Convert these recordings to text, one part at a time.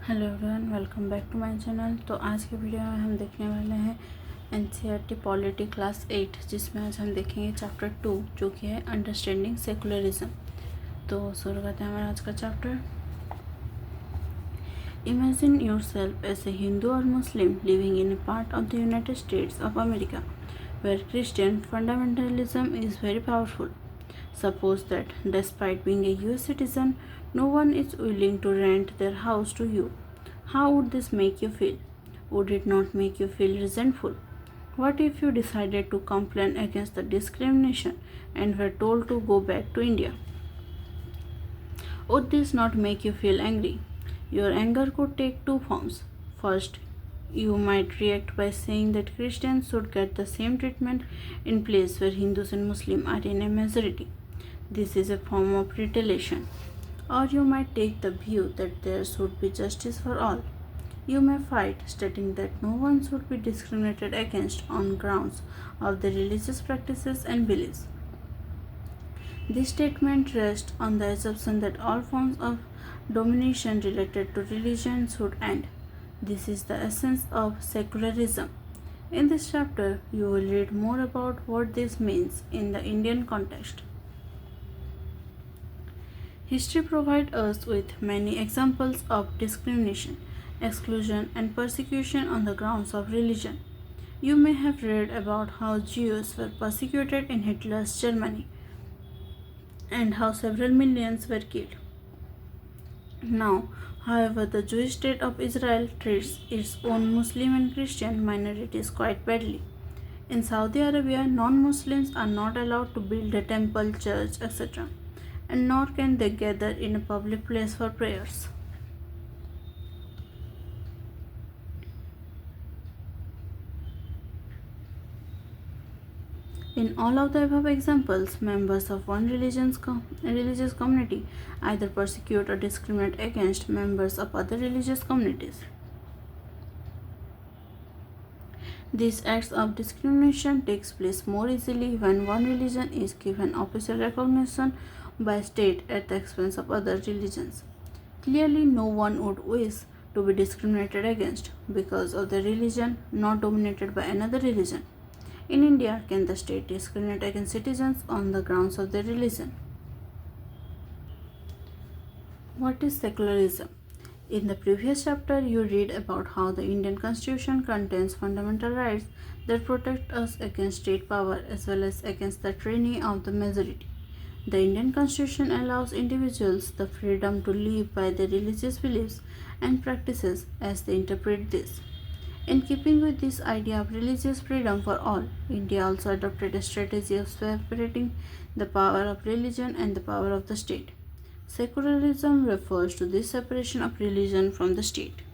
Hello everyone, welcome back to my channel. तो आज के वीडियो में हम देखने वाले हैं एनसीईआरटी पॉलिटी क्लास 8, जिसमें आज हम देखेंगे चैप्टर 2 जो कि है अंडरस्टैंडिंग सेकुलरिज्म। तो शुरू करते हैं हमारा आज का चैप्टर। Imagine yourself as a Hindu और Muslim living in a part of the United States of America where Christian fundamentalism is very powerful. Suppose that, despite being a US citizen, no one is willing to rent their house to you. How would this make you feel? Would it not make you feel resentful? What if you decided to complain against the discrimination and were told to go back to India? Would this not make you feel angry? Your anger could take two forms. First, you might react by saying that Christians should get the same treatment in place where Hindus and Muslims are in a majority. This is a form of retaliation. Or you might take the view that there should be justice for all. You may fight, stating that no one should be discriminated against on grounds of their religious practices and beliefs. This statement rests on the assumption that all forms of domination related to religion should end. This is the essence of secularism. In this chapter, you will read more about what this means in the Indian context. History provides us with many examples of discrimination, exclusion, and persecution on the grounds of religion. You may have read about how Jews were persecuted in Hitler's Germany and how several millions were killed. Now, however, the Jewish state of Israel treats its own Muslim and Christian minorities quite badly. In Saudi Arabia, non-Muslims are not allowed to build a temple, church, etc., and nor can they gather in a public place for prayers. In all of the above examples, members of one religious community either persecute or discriminate against members of other religious communities. These acts of discrimination takes place more easily when one religion is given official recognition by state at the expense of other religions. Clearly, no one would wish to be discriminated against because of the religion not dominated by another religion. In India, can the state discriminate against citizens on the grounds of their religion? What is secularism? In the previous chapter, you read about how the Indian Constitution contains fundamental rights that protect us against state power as well as against the tyranny of the majority. The Indian Constitution allows individuals the freedom to live by their religious beliefs and practices as they interpret this. In keeping with this idea of religious freedom for all, India also adopted a strategy of separating the power of religion and the power of the state. Secularism refers to this separation of religion from the state.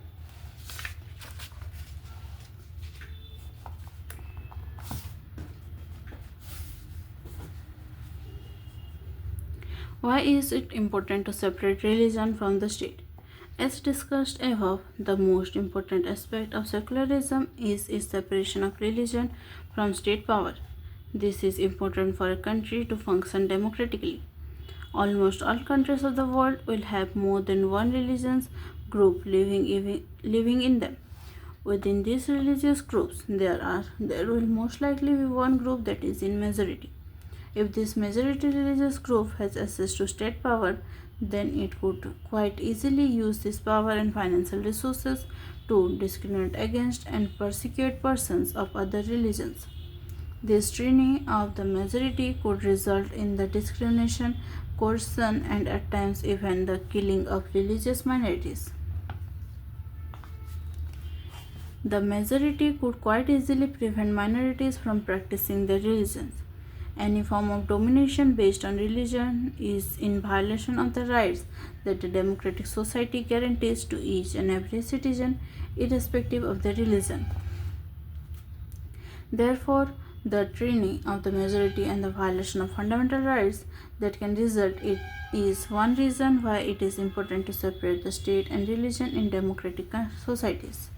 Why is it important to separate religion from the state? As discussed above, the most important aspect of secularism is its separation of religion from state power. This is important for a country to function democratically. Almost all countries of the world will have more than one religious group living in them. Within these religious groups, there will most likely be one group that is in majority. If this majority religious group has access to state power, then it could quite easily use this power and financial resources to discriminate against and persecute persons of other religions. This tyranny of the majority could result in the discrimination, coercion, and at times even the killing of religious minorities. The majority could quite easily prevent minorities from practicing their religions. Any form of domination based on religion is in violation of the rights that a democratic society guarantees to each and every citizen, irrespective of their religion. Therefore, the tyranny of the majority and the violation of fundamental rights that can result is one reason why it is important to separate the state and religion in democratic societies.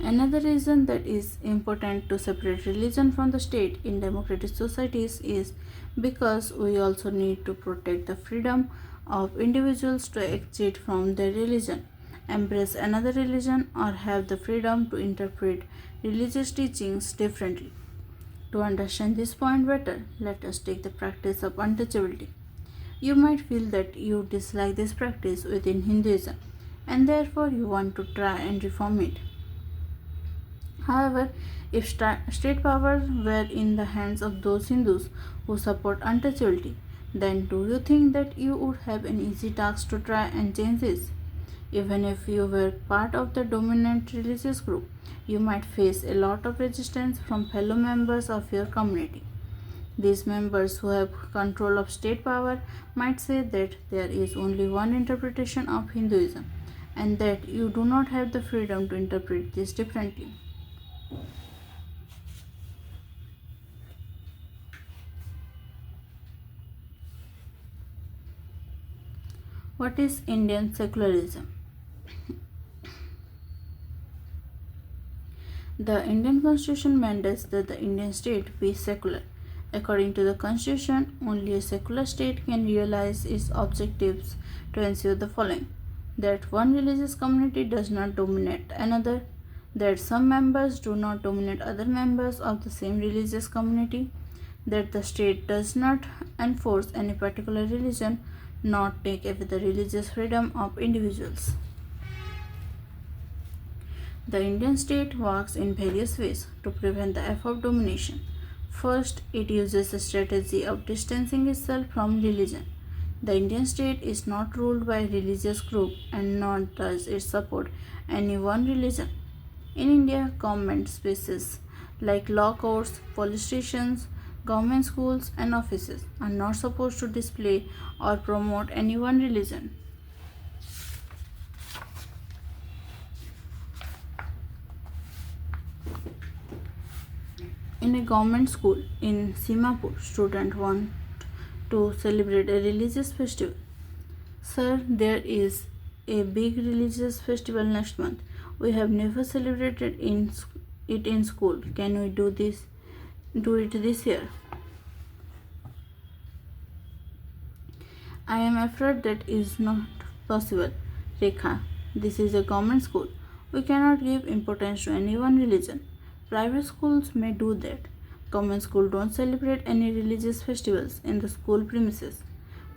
Another reason that is important to separate religion from the state in democratic societies is because we also need to protect the freedom of individuals to exit from their religion, embrace another religion, or have the freedom to interpret religious teachings differently. To understand this point better, let us take the practice of untouchability. You might feel that you dislike this practice within Hinduism and therefore you want to try and reform it. However, if state power were in the hands of those Hindus who support untouchability, then do you think that you would have an easy task to try and change this? Even if you were part of the dominant religious group, you might face a lot of resistance from fellow members of your community. These members who have control of state power might say that there is only one interpretation of Hinduism and that you do not have the freedom to interpret this differently. What is Indian secularism? The Indian Constitution mandates that the Indian state be secular. According to the Constitution, only a secular state can realize its objectives to ensure the following: that one religious community does not dominate another, that some members do not dominate other members of the same religious community, that the state does not enforce any particular religion, nor take away the religious freedom of individuals. The Indian state works in various ways to prevent the effort of domination. First, it uses a strategy of distancing itself from religion. The Indian state is not ruled by a religious group and nor does it support any one religion. In India, government spaces like law courts, police stations, government schools, and offices are not supposed to display or promote any one religion. In a government school in Simapur, students want to celebrate a religious festival. Sir, there is a big religious festival next month. We have never celebrated it in school. Can we do this? Do it this year? I am afraid that is not possible. Rekha, this is a government school. We cannot give importance to any one religion. Private schools may do that. Government schools don't celebrate any religious festivals in the school premises.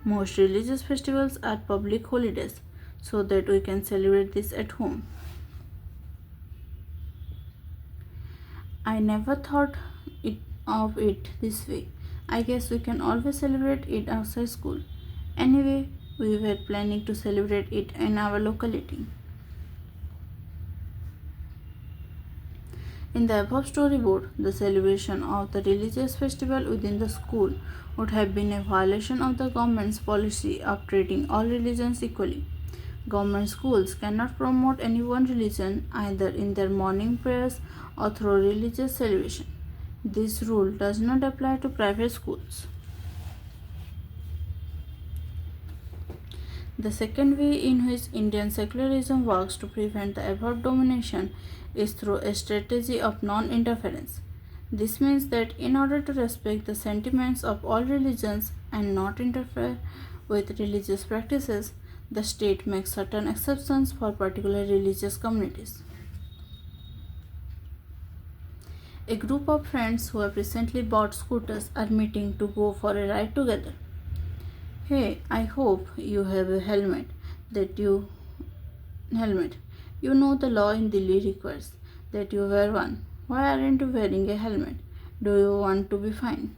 Most religious festivals are public holidays, so that we can celebrate this at home. I never thought of it this way. I guess we can always celebrate it outside school. Anyway, we were planning to celebrate it in our locality. In the above storyboard, the celebration of the religious festival within the school would have been a violation of the government's policy of treating all religions equally. Government schools cannot promote any one religion either in their morning prayers or through religious celebration. This rule does not apply to private schools. The second way in which Indian secularism works to prevent the above domination is through a strategy of non-interference. This means that in order to respect the sentiments of all religions and not interfere with religious practices, the state makes certain exceptions for particular religious communities. A group of friends who have recently bought scooters are meeting to go for a ride together. Hey, I hope you have a helmet. You know the law in Delhi requires that you wear one. Why aren't you wearing a helmet? Do you want to be fined?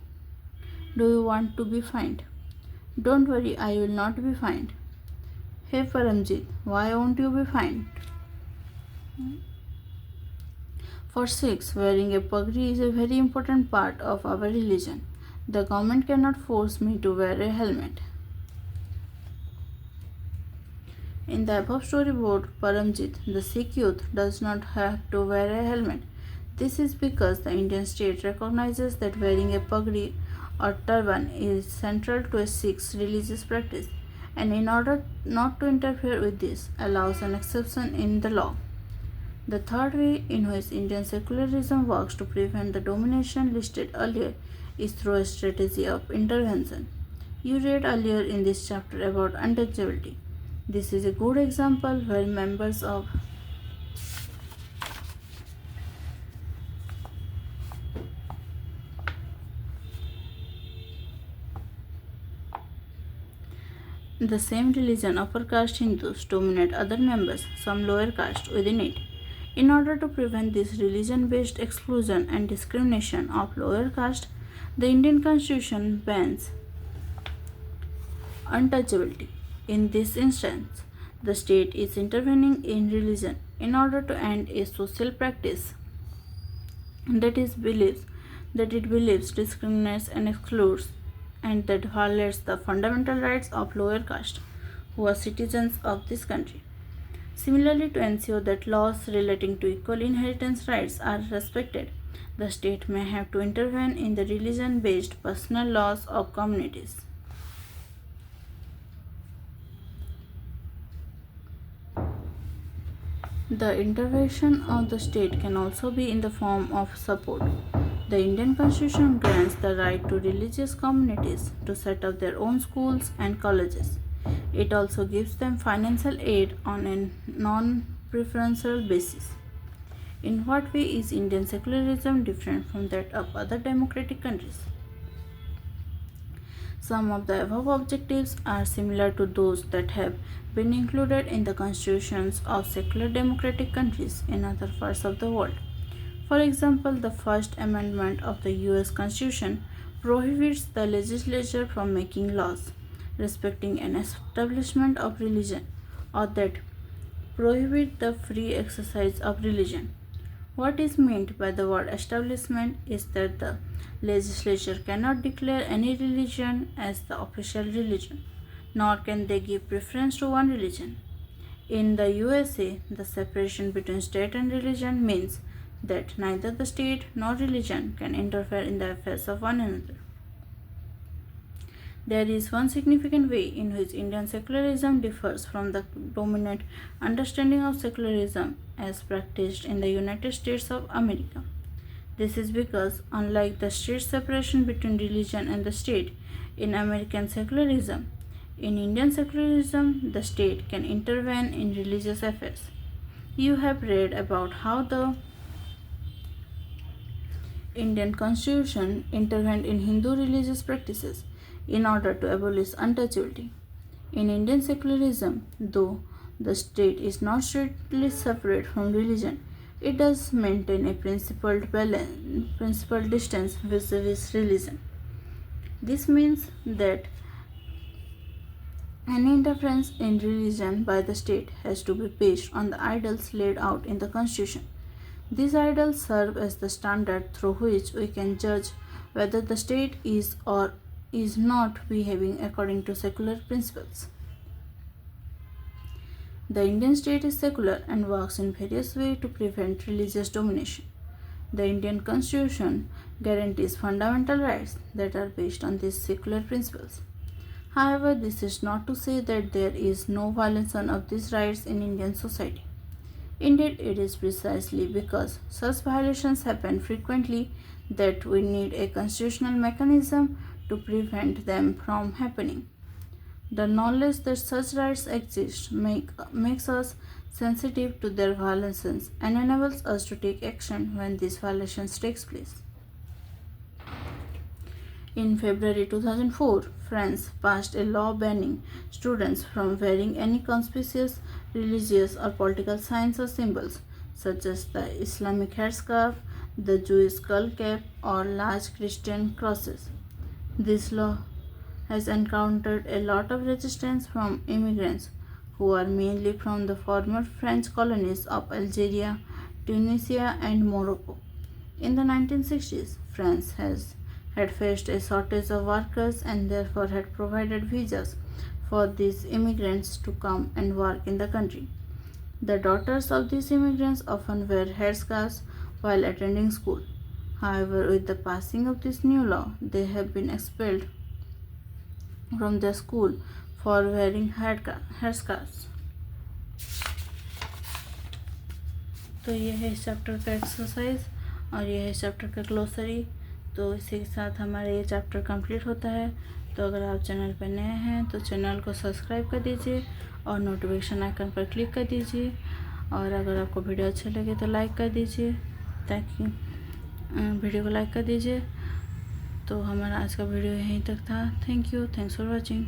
Don't worry, I will not be fined. Hey Paramjit, why won't you be fined? For Sikhs, wearing a pagri is a very important part of our religion. The government cannot force me to wear a helmet. In the above storyboard, Paramjit, the Sikh youth, does not have to wear a helmet. This is because the Indian state recognizes that wearing a pagri or turban is central to a Sikh's religious practice, and in order not to interfere with this, allows an exception in the law. The third way in which Indian secularism works to prevent the domination listed earlier is through a strategy of intervention. You read earlier in this chapter about untouchability. This is a good example where members of the same religion, upper caste Hindus, dominate other members, some lower caste, within it. In order to prevent this religion based exclusion and discrimination of lower caste, the Indian Constitution bans untouchability. In this instance, the state is intervening in religion in order to end a social practice that it believes discriminates and excludes and that violates the fundamental rights of lower caste who are citizens of this country. Similarly, to ensure that laws relating to equal inheritance rights are respected, the state may have to intervene in the religion based personal laws of communities. The intervention of the state can also be in the form of support. The Indian Constitution grants the right to religious communities to set up their own schools and colleges. It also gives them financial aid on a non-preferential basis. In what way is Indian secularism different from that of other democratic countries? Some of the above objectives are similar to those that have been included in the constitutions of secular democratic countries in other parts of the world. For example, the First Amendment of the US Constitution prohibits the legislature from making laws respecting an establishment of religion or that prohibit the free exercise of religion. What is meant by the word establishment is that the legislature cannot declare any religion as the official religion, nor can they give preference to one religion. In the USA, the separation between state and religion means that neither the state nor religion can interfere in the affairs of one another. There is one significant way in which Indian secularism differs from the dominant understanding of secularism as practiced in the United States of America. This is because, unlike the strict separation between religion and the state in American secularism, in Indian secularism, the state can intervene in religious affairs. You have read about how the Indian Constitution intervened in Hindu religious practices in order to abolish untouchability. In Indian secularism, though the state is not strictly separate from religion, it does maintain a principled distance vis-a-vis religion. This means that any interference in religion by the state has to be based on the idols laid out in the Constitution. These idols serve as the standard through which we can judge whether the state is or is not behaving according to secular principles. The Indian state is secular and works in various ways to prevent religious domination. The Indian Constitution guarantees fundamental rights that are based on these secular principles. However, this is not to say that there is no violation of these rights in Indian society. Indeed, it is precisely because such violations happen frequently that we need a constitutional mechanism to prevent them from happening. The knowledge that such rights exist makes us sensitive to their violations and enables us to take action when these violations take place. In February 2004, France passed a law banning students from wearing any conspicuous religious or political signs or symbols such as the Islamic headscarf, the Jewish skull cap, or large Christian crosses. This law has encountered a lot of resistance from immigrants who are mainly from the former French colonies of Algeria, Tunisia, and Morocco. In the 1960s, France had faced a shortage of workers and therefore had provided visas for these immigrants to come and work in the country. The daughters of these immigrants often wear headscarves while attending school. However, with the passing of this new law, they have been expelled from their school for wearing headscarves. तो ये है इस chapter का exercise और ये है इस chapter का ग्लोसरी. तो इसी के साथ हमारा ये चैप्टर कंप्लीट होता है. तो अगर आप चैनल पर नए हैं तो चैनल को सब्सक्राइब कर दीजिए और नोटिफिकेशन आइकन पर क्लिक कर दीजिए। और अगर आपको वीडियो अच्छे लगे तो लाइक कर दीजिए, ताकि वीडियो को लाइक कर दीजिए। तो हमारा आज का वीडियो यहीं तक था। Thank you, thanks for watching.